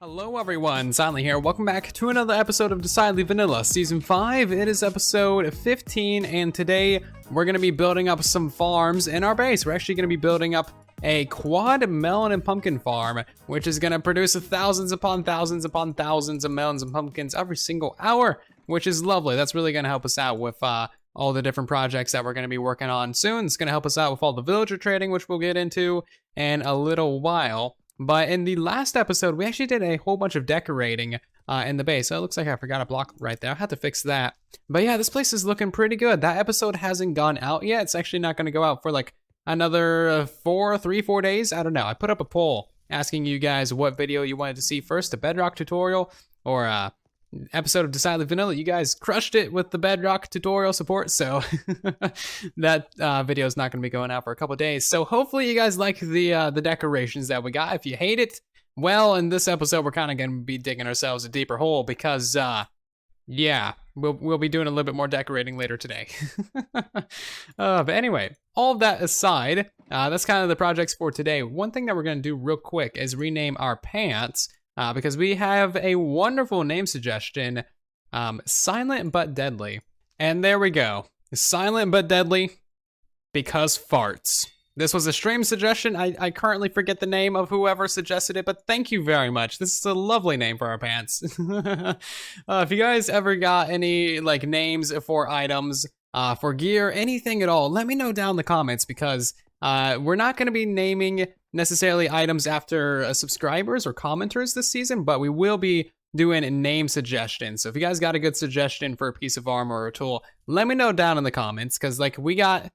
Hello everyone, Silently here. Welcome back to another episode of Decidedly Vanilla Season 5. It is episode 15, and today we're going to be building up some farms in our base. We're actually going to be building up a quad melon and pumpkin farm, which is going to produce thousands upon thousands upon thousands of melons and pumpkins every single hour, which is lovely. That's really going to help us out with all the different projects that we're going to be working on soon. It's going to help us out with all the villager trading, which we'll get into in a little while. But in the last episode, we actually did a whole bunch of decorating in the base. So it looks like I forgot a block right there. I had to fix that. But yeah, this place is looking pretty good. That episode hasn't gone out yet. It's actually not going to go out for like another 4 days. I don't know. I put up a poll asking you guys what video you wanted to see first, a bedrock tutorial or episode of Decidedly Vanilla. You guys crushed it with the bedrock tutorial support, so that video is not going to be going out for a couple days. So hopefully you guys like the decorations that we got. If you hate it, well, in this episode we're kind of going to be digging ourselves a deeper hole because yeah, we'll be doing a little bit more decorating later today. But anyway, all of that aside, that's kind of the projects for today. One thing that we're going to do real quick is rename our pants. Because we have a wonderful name suggestion, Silent But Deadly. And there we go. Silent But Deadly because farts. This was a stream suggestion. I currently forget the name of whoever suggested it, but thank you very much. This is a lovely name for our pants. If you guys ever got any like names for items, for gear, anything at all, let me know down in the comments because we're not going to be naming necessarily items after subscribers or commenters this season, but we will be doing name suggestions. So if you guys got a good suggestion for a piece of armor or a tool, let me know down in the comments because like we got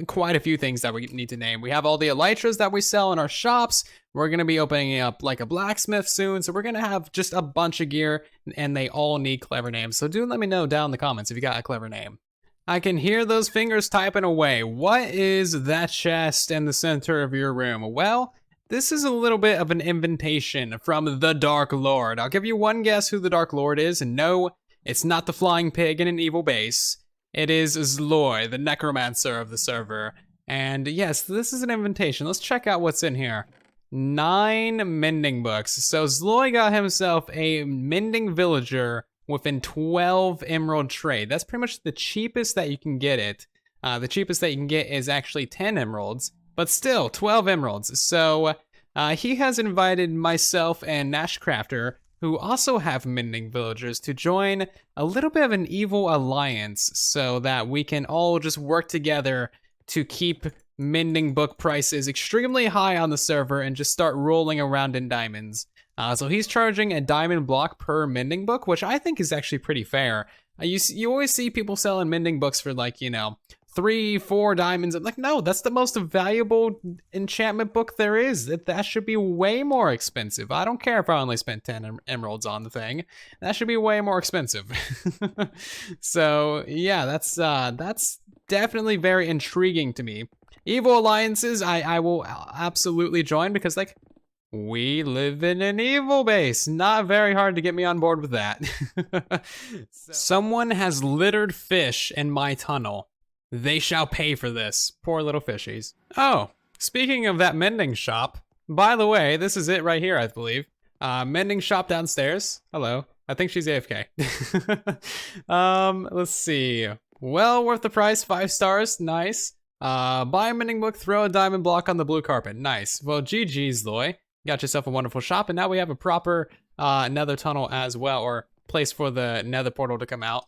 quite a few things that we need to name. We have all the elytras that we sell in our shops. We're going to be opening up like a blacksmith soon, so we're going to have just a bunch of gear and they all need clever names. So do let me know down in the comments if you got a clever name. I can hear those fingers typing away. What is that chest in the center of your room? Well, this is a little bit of an invitation from the Dark Lord. I'll give you one guess who the Dark Lord is, and no, it's not the flying pig in an evil base. It is Zloy, the necromancer of the server. And yes, this is an invitation. Let's check out what's in here. 9 mending books. So Zloy got himself a mending villager within 12 emerald trade. That's pretty much the cheapest that you can get it. The cheapest that you can get is actually 10 emeralds, but still 12 emeralds. So he has invited myself and Nashcrafter, who also have mending villagers, to join a little bit of an evil alliance so that we can all just work together to keep mending book prices extremely high on the server and just start rolling around in diamonds. So he's charging a diamond block per mending book, which I think is actually pretty fair. You always see people selling mending books for like, 3-4 diamonds. I'm like, no, that's the most valuable enchantment book there is. That should be way more expensive. I don't care if I only spent 10 emeralds on the thing. That should be way more expensive. So yeah, that's definitely very intriguing to me. Evil alliances, I will absolutely join because like, we live in an evil base. Not very hard to get me on board with that. Someone has littered fish in my tunnel. They shall pay for this. Poor little fishies. Oh, speaking of that mending shop, by the way, this is it right here, I believe. Mending shop downstairs. Hello. I think she's AFK. Let's see. Well worth the price, 5 stars. Nice. Buy a mending book, throw a diamond block on the blue carpet. Nice. Well, GG's, Loy. Got yourself a wonderful shop, and now we have a proper nether tunnel as well, or place for the nether portal to come out.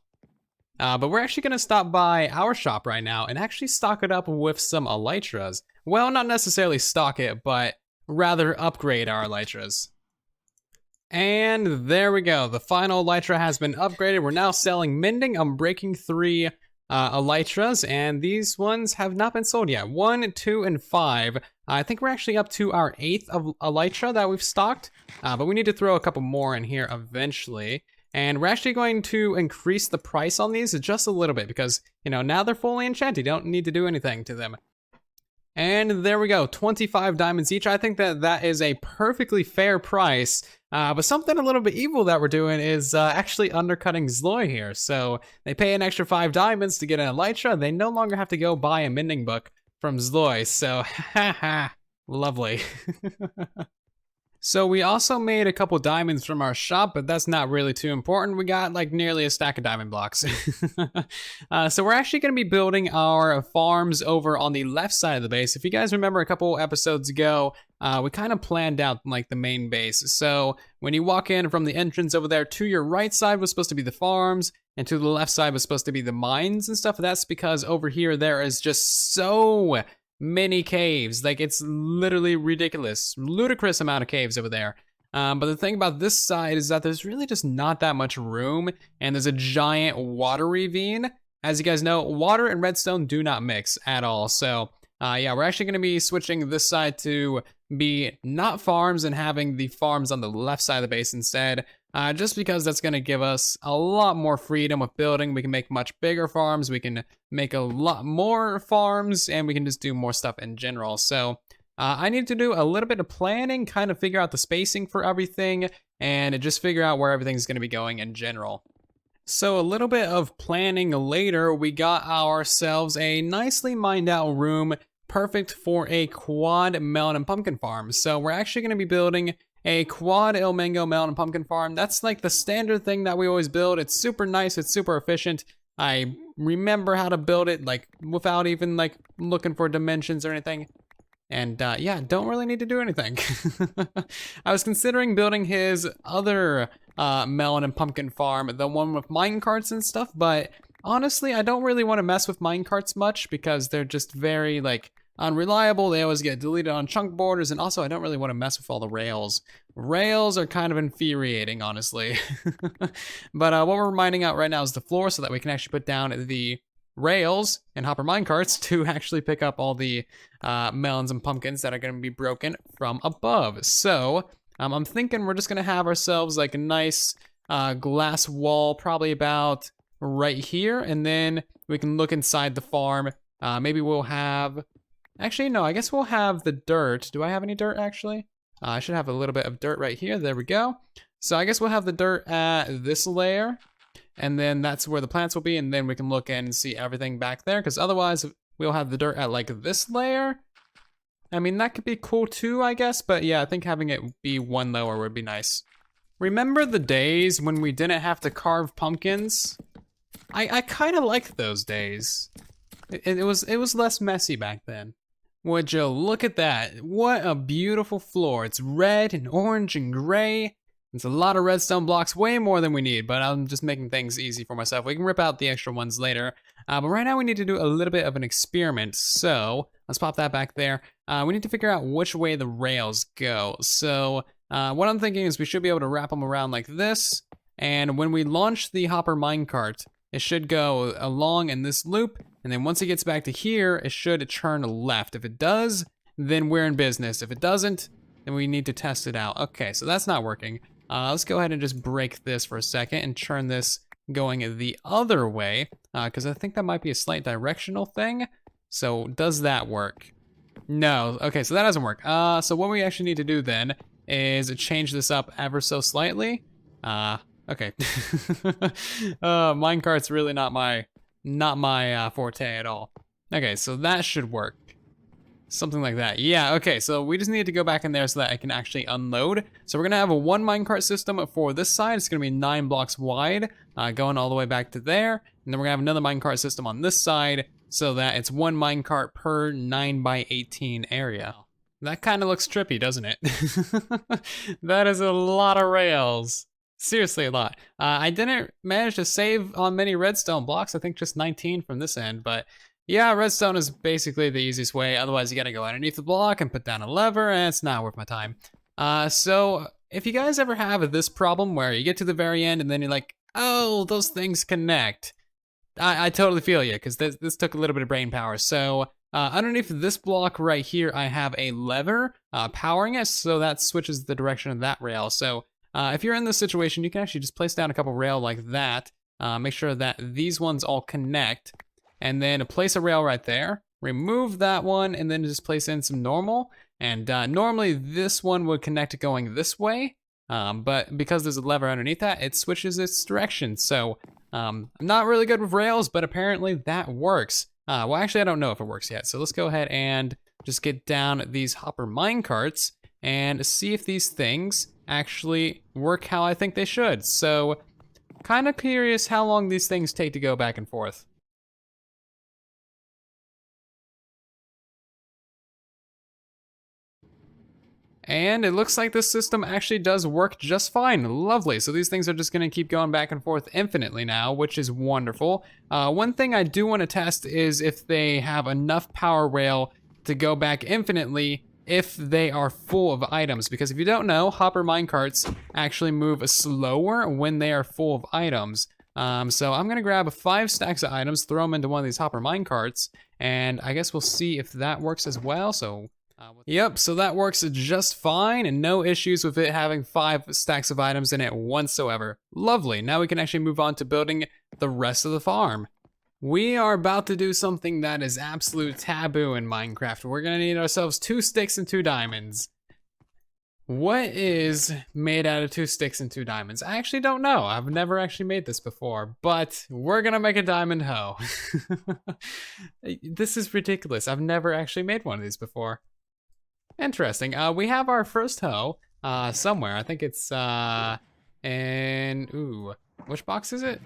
But we're actually going to stop by our shop right now and actually stock it up with some elytras. Well, not necessarily stock it, but rather upgrade our elytras. And there we go. The final elytra has been upgraded. We're now selling mending, unbreaking 3 elytras, and these ones have not been sold yet. 1, 2, and 5. I think we're actually up to our 8th of elytra that we've stocked, but we need to throw a couple more in here eventually. And we're actually going to increase the price on these just a little bit because, now they're fully enchanted. You don't need to do anything to them. And there we go, 25 diamonds each. I think that is a perfectly fair price. But something a little bit evil that we're doing is actually undercutting Zloy here. So they pay an extra 5 diamonds to get an elytra. They no longer have to go buy a mending book from Zloy. So, haha, lovely. So we also made a couple diamonds from our shop, but that's not really too important. We got like nearly a stack of diamond blocks. So we're actually going to be building our farms over on the left side of the base. If you guys remember a couple episodes ago, we kind of planned out like the main base. So when you walk in from the entrance over there, to your right side was supposed to be the farms, and to the left side was supposed to be the mines and stuff. That's because over here there is just so many caves. Like, it's literally ridiculous, ludicrous amount of caves over there. But the thing about this side is that there's really just not that much room, and there's a giant water ravine. As you guys know, water and redstone do not mix at all. So yeah, we're actually going to be switching this side to be not farms and having the farms on the left side of the base instead. Just because that's going to give us a lot more freedom with building. We can make much bigger farms, we can make a lot more farms, and we can just do more stuff in general. So I need to do a little bit of planning, kind of figure out the spacing for everything, and just figure out where everything's going to be going in general. So a little bit of planning later, we got ourselves a nicely mined out room, perfect for a quad melon and pumpkin farm. So we're actually going to be building a quad il mango melon and pumpkin farm. That's like the standard thing that we always build. It's super nice, it's super efficient. I remember how to build it like without even like looking for dimensions or anything. And yeah, don't really need to do anything. I was considering building his other melon and pumpkin farm, the one with mine carts and stuff, but honestly, I don't really want to mess with mine carts much because they're just very like unreliable. They always get deleted on chunk borders, and also I don't really want to mess with all the rails. Rails are kind of infuriating, honestly. But what we're mining out right now is the floor so that we can actually put down the rails and hopper minecarts to actually pick up all the melons and pumpkins that are going to be broken from above. So I'm thinking we're just going to have ourselves like a nice glass wall, probably about right here, and then we can look inside the farm. Maybe we'll have, actually no, I guess we'll have the dirt. Do I have any dirt actually? I should have a little bit of dirt right here. There we go. So I guess we'll have the dirt at this layer, and then that's where the plants will be, and then we can look in and see everything back there, because otherwise we'll have the dirt at like this layer. I mean, that could be cool too, I guess, but yeah, I think having it be one lower would be nice. Remember the days when we didn't have to carve pumpkins? I kind of liked those days. It was less messy back then. Would you look at that? What a beautiful floor. It's red and orange and gray. It's a lot of redstone blocks, way more than we need, but I'm just making things easy for myself. We can rip out the extra ones later. But right now we need to do a little bit of an experiment. So let's pop that back there. We need to figure out which way the rails go. So what I'm thinking is we should be able to wrap them around like this. And when we launch the hopper minecart, it should go along in this loop, and then once it gets back to here, it should turn left. If it does, then we're in business. If it doesn't, then we need to test it out. Okay, so that's not working. Let's go ahead and just break this for a second and turn this going the other way, because I think that might be a slight directional thing. So does that work? No, okay, so that doesn't work. So what we actually need to do then is change this up ever so slightly. Okay. Minecart's really not my forte at all. Okay, so that should work. Something like that. Yeah, okay, so we just need to go back in there so that I can actually unload. So we're gonna have a one minecart system for this side. It's gonna be 9 blocks wide, going all the way back to there. And then we're gonna have another minecart system on this side so that it's one minecart per 9x18 area. That kind of looks trippy, doesn't it? That is a lot of rails. Seriously, a lot. I didn't manage to save on many redstone blocks. I think just 19 from this end, but yeah, redstone is basically the easiest way. Otherwise, you gotta go underneath the block and put down a lever, and it's not worth my time. So if you guys ever have this problem where you get to the very end and then you're like, oh, those things connect, I totally feel you, because this took a little bit of brain power. So underneath this block right here, I have a lever powering it, so that switches the direction of that rail. So if you're in this situation, you can actually just place down a couple rail like that. Make sure that these ones all connect, and then place a rail right there. Remove that one, and then just place in some normal. And normally this one would connect going this way, but because there's a lever underneath that, it switches its direction. So I'm not really good with rails, but apparently that works. Well, actually, I don't know if it works yet. So let's go ahead and just get down these hopper minecarts. and see if these things actually work how I think they should. So, kind of curious how long these things take to go back and forth. And it looks like this system actually does work just fine. Lovely. So these things are just going to keep going back and forth infinitely now, which is wonderful. One thing I do want to test is if they have enough power rail to go back infinitely if they are full of items. Because if you don't know, hopper minecarts actually move slower when they are full of items. So I'm going to grab 5 stacks of items, throw them into one of these hopper minecarts, and I guess we'll see if that works as well. So yep, so that works just fine and no issues with it having 5 stacks of items in it whatsoever. Lovely, now we can actually move on to building the rest of the farm. We are about to do something that is absolute taboo in Minecraft. We're gonna need ourselves 2 sticks and 2 diamonds. What is made out of 2 sticks and 2 diamonds? I actually don't know. I've never actually made this before, but we're gonna make a diamond hoe. This is ridiculous. I've never actually made one of these before. Interesting. We have our first hoe somewhere. I think it's in, ooh, which box is it?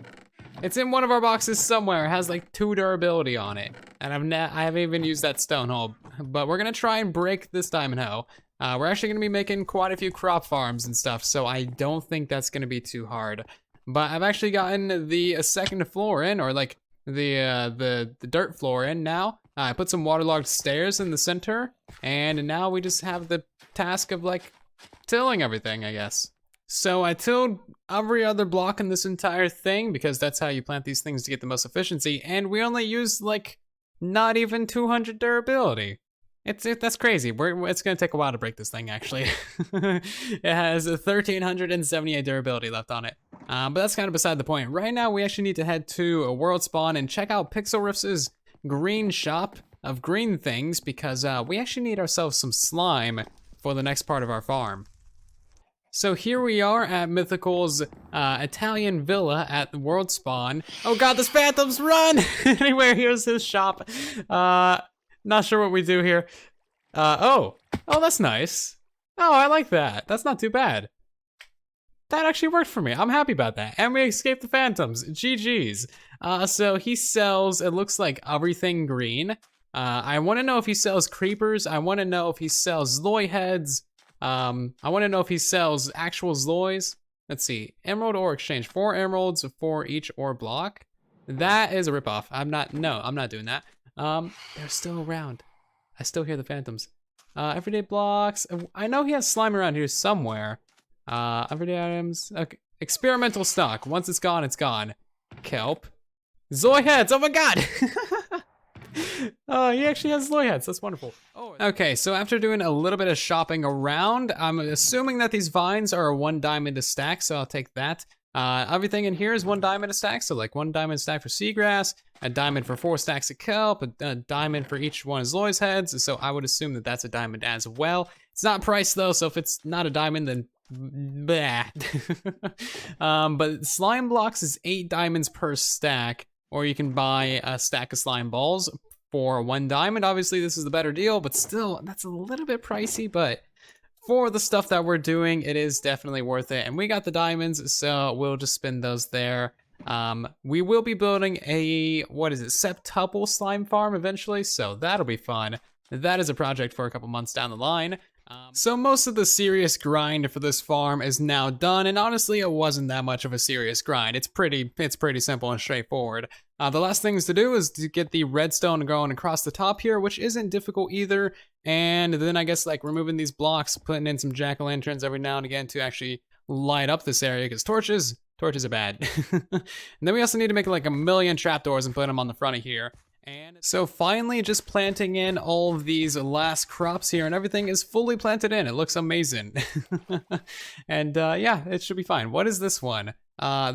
It's in one of our boxes somewhere. It has like 2 durability on it, and I haven't even used that stone hoe. But we're gonna try and break this diamond hoe. We're actually gonna be making quite a few crop farms and stuff, so I don't think that's gonna be too hard. But I've actually gotten the second floor in, or like the dirt floor in now. I put some waterlogged stairs in the center, and now we just have the task of like tilling everything, I guess. So I tilled every other block in this entire thing because that's how you plant these things to get the most efficiency, and we only used like not even 200 durability. That's crazy. It's gonna take a while to break this thing actually. It has 1,378 durability left on it. But that's kind of beside the point. Right now we actually need to head to a world spawn and check out Pixelriff's green shop of green things because we actually need ourselves some slime for the next part of our farm. So here we are at Mythical's Italian villa at the world spawn. Oh god, there's phantoms, run! Anyway, here's his shop. Not sure what we do here. Oh, that's nice. Oh, I like that. That's not too bad. That actually worked for me. I'm happy about that. And we escaped the phantoms. GG's. So he sells, it looks like everything green. I wanna know if he sells creepers. I wanna know if he sells Zloy heads. I wanna know if he sells actual Zloys. Let's see, emerald ore exchange. 4 emeralds for each ore block. That is a ripoff. I'm not doing that. They're still around. I still hear the phantoms. Everyday blocks. I know he has slime around here somewhere. Everyday items. Okay. Experimental stock. Once it's gone, it's gone. Kelp. Zoy heads. Oh my god. He actually has Zoy heads. That's wonderful. Okay, so after doing a little bit of shopping around, I'm assuming that these vines are 1 diamond a stack, so I'll take that. Everything in here is 1 diamond a stack, so like 1 diamond stack for seagrass, a diamond for 4 stacks of kelp, a diamond for each one of Zoy's heads, so I would assume that that's a diamond as well. It's not priced though, so if it's not a diamond, then bah. But slime blocks is 8 diamonds per stack, or you can buy a stack of slime balls for 1 diamond. Obviously this is the better deal, but still, that's a little bit pricey, but for the stuff that we're doing, it is definitely worth it. And we got the diamonds, so we'll just spend those there. We will be building a, septuple slime farm eventually, so that'll be fun. That is a project for a couple months down the line. So most of the serious grind for this farm is now done, and honestly, it wasn't that much of a serious grind. It's pretty simple and straightforward. The last things to do is to get the redstone going across the top here, which isn't difficult either. And then I guess like removing these blocks, putting in some jack-o'-lanterns every now and again to actually light up this area, because torches are bad. And then we also need to make like 1,000,000 trapdoors and put them on the front of here. And so finally, just planting in all of these last crops here, and everything is fully planted in. It looks amazing. And yeah, it should be fine. What is this one?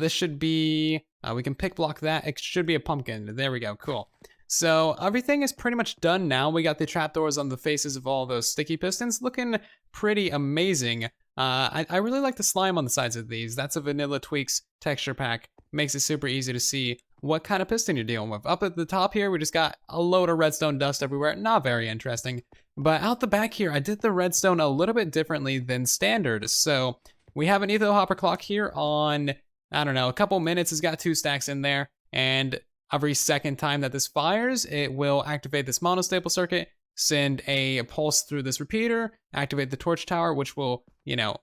This should be, we can pick block that. It should be a pumpkin. There we go, cool. So everything is pretty much done now. We got the trapdoors on the faces of all those sticky pistons, looking pretty amazing. I really like the slime on the sides of these. That's a Vanilla Tweaks texture pack. Makes it super easy to see what kind of piston you're dealing with. Up at the top here, we just got a load of redstone dust everywhere. Not very interesting. But out the back here, I did the redstone a little bit differently than standard. So we have an etho hopper clock here on, I don't know, a couple minutes. It's got 2 stacks in there. And every second time that this fires, it will activate this monostaple circuit, send a pulse through this repeater, activate the torch tower, which will,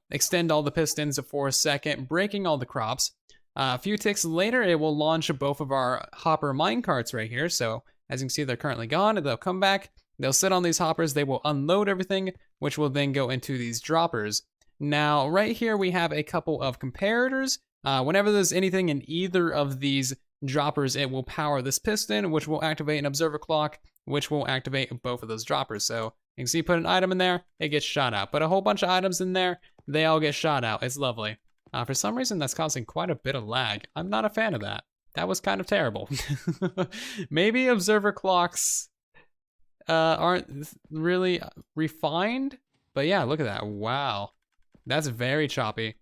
extend all the pistons for a second, breaking all the crops. A few ticks later, it will launch both of our hopper mine carts right here. So as you can see, they're currently gone, and they'll come back. They'll sit on these hoppers, they will unload everything, which will then go into these droppers. Now, right here, we have a couple of comparators. Whenever there's anything in either of these droppers, it will power this piston, which will activate an observer clock, which will activate both of those droppers. So you can see, put an item in there, it gets shot out. Put a whole bunch of items in there, they all get shot out. It's lovely. For some reason, that's causing quite a bit of lag. I'm not a fan of that. That was kind of terrible. Maybe observer clocks aren't really refined, but yeah, look at that. Wow, that's very choppy.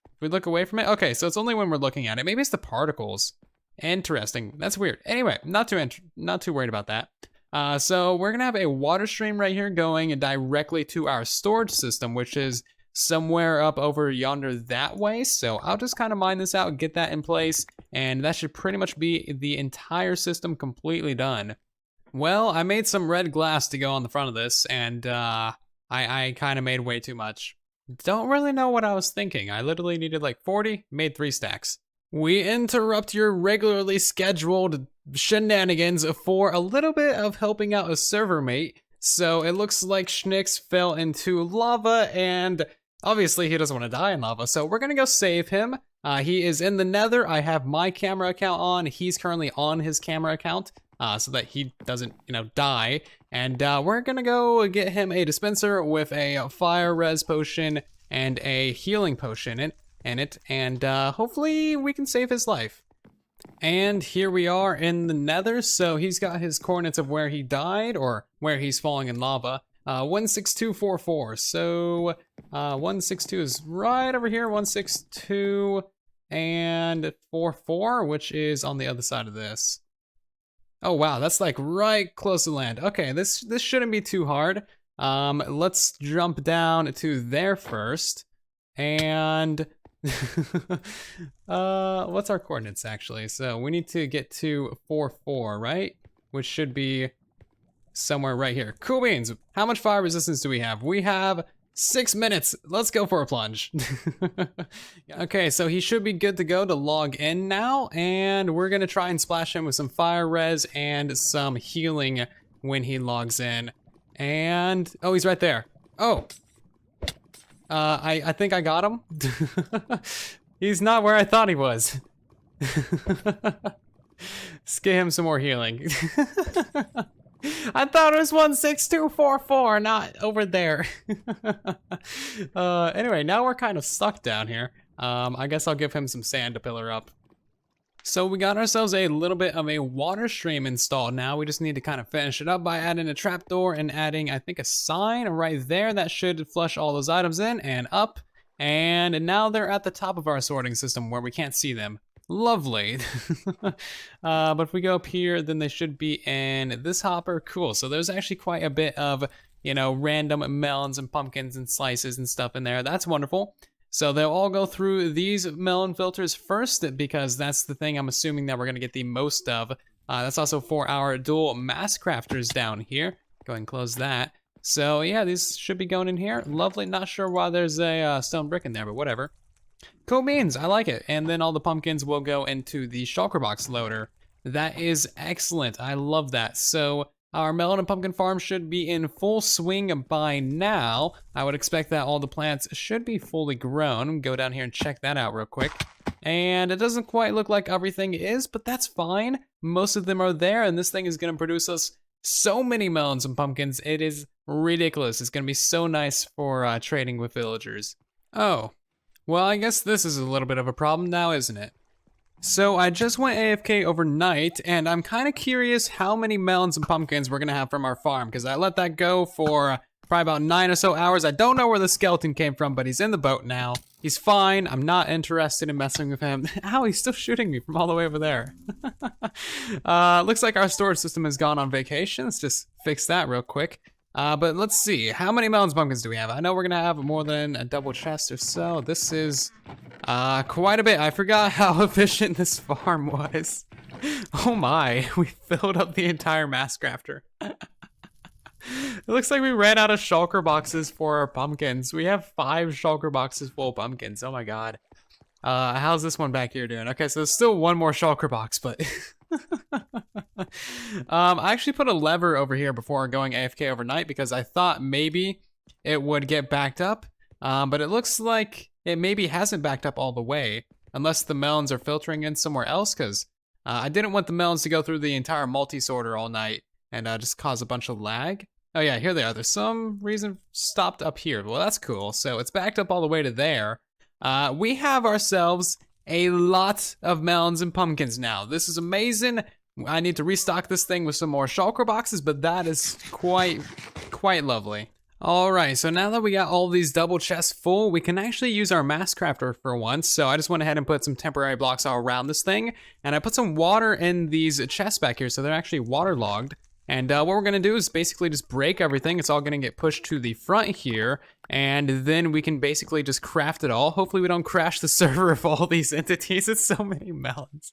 If we look away from it, okay, so it's only when we're looking at it. Maybe it's the particles. Interesting. That's weird. Anyway, not too worried about that. So we're gonna have a water stream right here going directly to our storage system, which is somewhere up over yonder that way. So I'll just kind of mine this out, get that in place, and that should pretty much be the entire system completely done. Well, I made some red glass to go on the front of this, and I kind of made way too much. Don't really know what I was thinking. I literally needed like 40, made 3 stacks. We interrupt your regularly scheduled shenanigans for a little bit of helping out a server mate. So it looks like Schnicks fell into lava, and obviously he doesn't want to die in lava, so we're gonna go save him. He is in the nether. I have my camera account on. He's currently on his camera account. So that he doesn't, die. And we're gonna go get him a dispenser with a fire res potion and a healing potion in it, and hopefully we can save his life. And here we are in the nether, so he's got his coordinates of where he died, or where he's falling in lava. 16244, so 162 is right over here, 162 and 44, which is on the other side of this. Oh wow, that's like right close to land. Okay, this shouldn't be too hard. Let's jump down to there first. And what's our coordinates actually? So we need to get to 44, right? Which should be somewhere right here. Cool beans. How much fire resistance do we have? We have 6 minutes. Let's go for a plunge. Okay, so he should be good to go to log in now, and we're gonna try and splash him with some fire res and some healing when he logs in. And oh, he's right there. Oh, I think I got him. He's not where I thought he was. Let's get him some more healing. I thought it was 16244, not over there. Anyway, now we're kind of stuck down here. I guess I'll give him some sand to pillar up. So we got ourselves a little bit of a water stream installed now. We just need to kind of finish it up by adding a trapdoor and adding, I think, a sign right there. That should flush all those items in and up. And now they're at the top of our sorting system where we can't see them. Lovely. But if we go up here, then they should be in this hopper. Cool. So there's actually quite a bit of, random melons and pumpkins and slices and stuff in there. That's wonderful. So they'll all go through these melon filters first, because that's the thing I'm assuming that we're going to get the most of. That's also for our dual mass crafters down here. Go ahead and close that. So yeah, these should be going in here. Lovely. Not sure why there's a stone brick in there, but whatever. Cool beans, I like it. And then all the pumpkins will go into the shulker box loader. That is excellent, I love that. So our melon and pumpkin farm should be in full swing by now. I would expect that all the plants should be fully grown. Go down here and check that out real quick. And it doesn't quite look like everything is, but that's fine. Most of them are there, and this thing is gonna produce us so many melons and pumpkins. It is ridiculous. It's gonna be so nice for trading with villagers. Oh. Well, I guess this is a little bit of a problem now, isn't it? So I just went AFK overnight, and I'm kind of curious how many melons and pumpkins we're gonna have from our farm, because I let that go for probably about 9 or so hours. I don't know where the skeleton came from, but he's in the boat now. He's fine. I'm not interested in messing with him. Ow, he's still shooting me from all the way over there. Looks like our storage system has gone on vacation. Let's just fix that real quick. But let's see, how many melons pumpkins do we have? I know we're gonna have more than a double chest or so. This is quite a bit. I forgot how efficient this farm was. Oh my, we filled up the entire mass crafter. It looks like we ran out of shulker boxes for our pumpkins. We have 5 shulker boxes full of pumpkins. Oh my god. How's this one back here doing? Okay, so there's still one more shulker box, but I actually put a lever over here before going AFK overnight because I thought maybe it would get backed up, but it looks like it maybe hasn't backed up all the way unless the melons are filtering in somewhere else, because I didn't want the melons to go through the entire multi-sorter all night and just cause a bunch of lag. Oh yeah, here they are. There's some reason stopped up here. Well, that's cool. So it's backed up all the way to there. We have ourselves a lot of melons and pumpkins now. This is amazing. I need to restock this thing with some more shulker boxes, but that is quite lovely. All right, so now that we got all these double chests full, we can actually use our mass crafter for once. So I just went ahead and put some temporary blocks all around this thing, and I put some water in these chests back here, so they're actually waterlogged. And what we're gonna do is basically just break everything. It's all gonna get pushed to the front here, and then we can basically just craft it all. Hopefully we don't crash the server of all these entities. It's so many melons.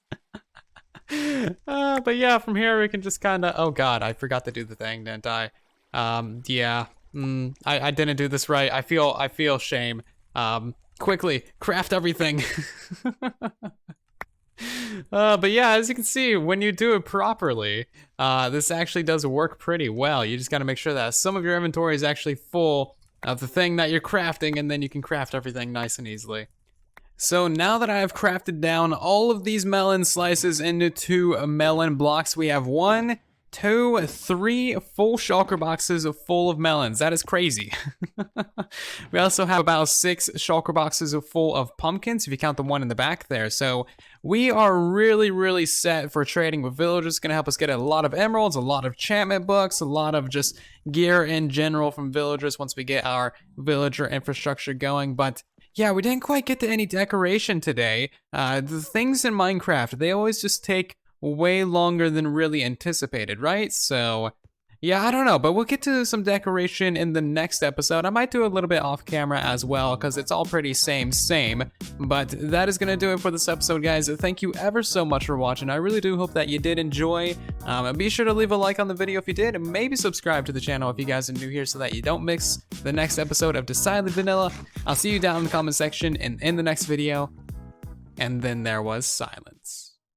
But yeah, from here we can just kinda, oh god, I forgot to do the thing, didn't I? Yeah, I didn't do this right. I feel shame. Quickly, craft everything. But yeah, as you can see, when you do it properly, this actually does work pretty well. You just gotta make sure that some of your inventory is actually full of the thing that you're crafting, and then you can craft everything nice and easily. So now that I have crafted down all of these melon slices into 2 melon blocks, we have 1, 2, 3 full shulker boxes full of melons. That is crazy. We also have about 6 shulker boxes full of pumpkins, if you count the one in the back there. So we are really set for trading with villagers. It's gonna help us get a lot of emeralds, a lot of enchantment books, a lot of just gear in general from villagers once we get our villager infrastructure going. But yeah, we didn't quite get to any decoration today. The things in Minecraft, they always just take way longer than really anticipated, right? So yeah, I don't know, but we'll get to some decoration in the next episode. I might do a little bit off camera as well, because it's all pretty same, but that is gonna do it for this episode, guys. Thank you ever so much for watching. I really do hope that you did enjoy. And be sure to leave a like on the video if you did, and maybe subscribe to the channel if you guys are new here so that you don't miss the next episode of Decidedly Vanilla. I'll see you down in the comment section and in the next video. And then there was silence.